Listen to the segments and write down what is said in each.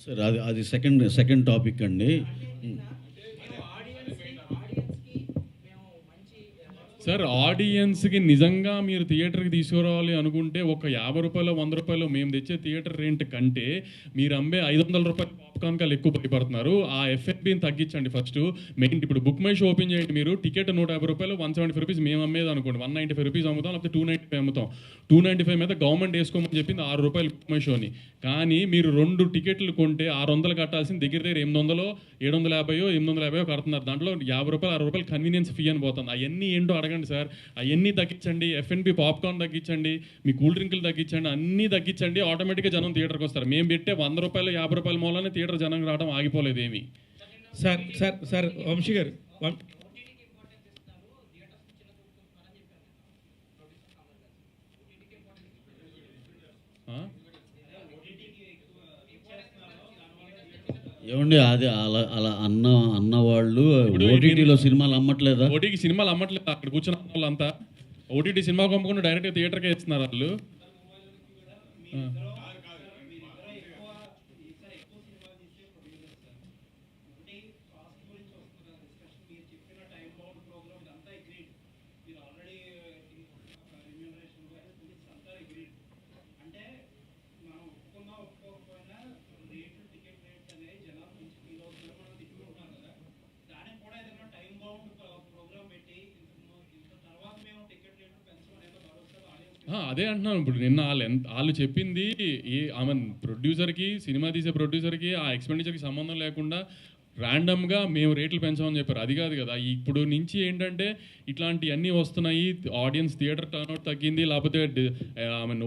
Sir అది second topic అండి. Sir ఆడియన్స్కి నిజంగా మీరు థియేటర్కి తీసుకురావాలి అనుకుంటే ఒక రూ. 50 రూ. 100 మేము తెచ్చే థియేటర్ రెంట్ కంటే మీరు అమ్మే రూ. 500 పాప్కార్న్ కాలు ఎక్కువ భయపడుతున్నారు. ఆ ఎఫ్ఎఫ్బిని తగ్గించండి ఫస్ట్. మెయిన్ ఇప్పుడు బుక్ మై షో ఓపెన్ చేయండి. మీరు టికెట్ రూ. 150 ₹175 మేము అమ్మేది అనుకోండి ₹195 అమ్ముతాం, లేకపోతే ₹295 అమ్ముతాం. ₹295 మీద గవర్నమెంట్ వేసుకోమని చెప్పింది ₹6 బుక్ మై షోని. కానీ మీరు 2 టికెట్లు కొంటే 600 కట్టాల్సింది దగ్గర 800, 750, 850 కడుతున్నారు. దాంట్లో ₹50, ₹60 కన్వీనియన్స్ ఫీ అని పోతుంది. అవన్నీ ఏంటో అడగండి సార్. అవన్నీ తగ్గించండి, ఎఫ్ఎన్బి పాప్కార్న్ తగ్గించండి, మీ కూల్ డ్రింకులు తగ్గించండి, అన్నీ తగ్గించండి. ఆటోమేటిక్గా జనం థియేటర్కి వస్తారు. మేము పెట్టే ₹100, ₹50 మూలనే థియేటర్ జనం రావడం ఆగిపోలేదు ఏమి. సార్ సార్ సార్ వంశీ గారు, ఏమండి అది అలా అన్నవాళ్ళు ఓటీటీలో సినిమాలు అమ్మట్లేదా? ఓటీటీ సినిమాలు అమ్మట్లేదు. అక్కడ కూర్చున్న వాళ్ళంతా ఓటీటీ సినిమా కొమ్ముకుని డైరెక్ట్గా థియేటర్కే ఇస్తున్నారు వాళ్ళు. అదే అంటున్నాను. ఇప్పుడు నిన్న వాళ్ళు చెప్పింది ఆమె ప్రొడ్యూసర్కి, సినిమా తీసే ప్రొడ్యూసర్కి ఆ ఎక్స్పెండిచర్కి సంబంధం లేకుండా ర్యాండమ్గా మేము రేట్లు పెంచామని చెప్పారు. అది కాదు కదా. ఇప్పుడు నుంచి ఏంటంటే ఇట్లాంటివన్నీ వస్తున్నాయి. ఆడియన్స్ థియేటర్ టర్న్అవుట్ తగ్గింది, లేకపోతే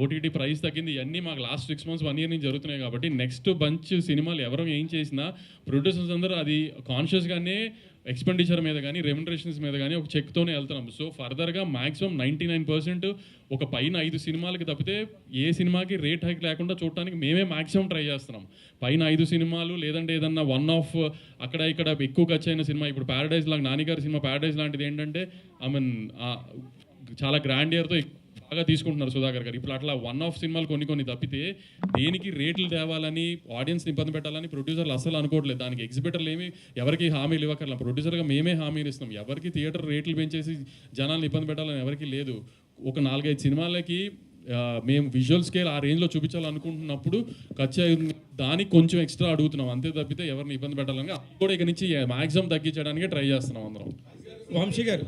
ఓటీటీ ప్రైస్ తగ్గింది. ఇవన్నీ మాకు లాస్ట్ 6 months 1 year నుంచి జరుగుతున్నాయి. కాబట్టి నెక్స్ట్ బంచ్ సినిమాలు ఎవరో ఏం చేసినా ప్రొడ్యూసర్స్ అందరూ అది కాన్షియస్గానే ఎక్స్పెండిచర్ మీద కానీ రెమ్యునరేషన్స్ మీద కానీ ఒక చెక్తోనే వెళ్తున్నాం. సో ఫర్దర్గా మ్యాక్సిమం 99% ఒక పైన 5 సినిమాలకి తప్పితే ఏ సినిమాకి రేట్ హైక్ లేకుండా చూడటానికి మేమే మ్యాక్సిమం ట్రై చేస్తున్నాం. పైన 5 సినిమాలు లేదంటే ఏదన్నా వన్ ఆఫ్ అక్కడ ఇక్కడ ఎక్కువ ఖర్చు అయిన సినిమా, ఇప్పుడు ప్యారడైజ్ లాగా నానిగారి సినిమా ప్యారడైజ్ లాంటిది ఏంటంటే చాలా గ్రాండ్ ఇయర్తో బాగా తీసుకుంటున్నారు సుధాకర్ గారు. ఇప్పుడు అట్లా వన్ ఆఫ్ సినిమాలు కొన్ని తప్పితే దేనికి రేట్లు తేవాలని ఆడియన్స్ని ఇబ్బంది పెట్టాలని ప్రొడ్యూసర్లు అస్సలు అనుకోవట్లేదు. దానికి ఎగ్జిబిటర్లు ఏమి ఎవరికి హామీలు ఇవ్వకర్లా. ప్రొడ్యూసర్గా మేమే హామీలు ఇస్తున్నాం. ఎవరికి థియేటర్ రేట్లు పెంచేసి జనాలను ఇబ్బంది పెట్టాలని ఎవరికి లేదు. ఒక 4-5 సినిమాలకి మేము విజువల్ స్కేల్ ఆ రేంజ్లో చూపించాలనుకుంటున్నప్పుడు ఖర్చు దానికి కొంచెం ఎక్స్ట్రా అడుగుతున్నాం. అంతే తప్పితే ఎవరిని ఇబ్బంది పెట్టాలని కూడా ఇక నుంచి మ్యాక్సిమం తగ్గించడానికి ట్రై చేస్తున్నాం అందరం. వంశీ గారు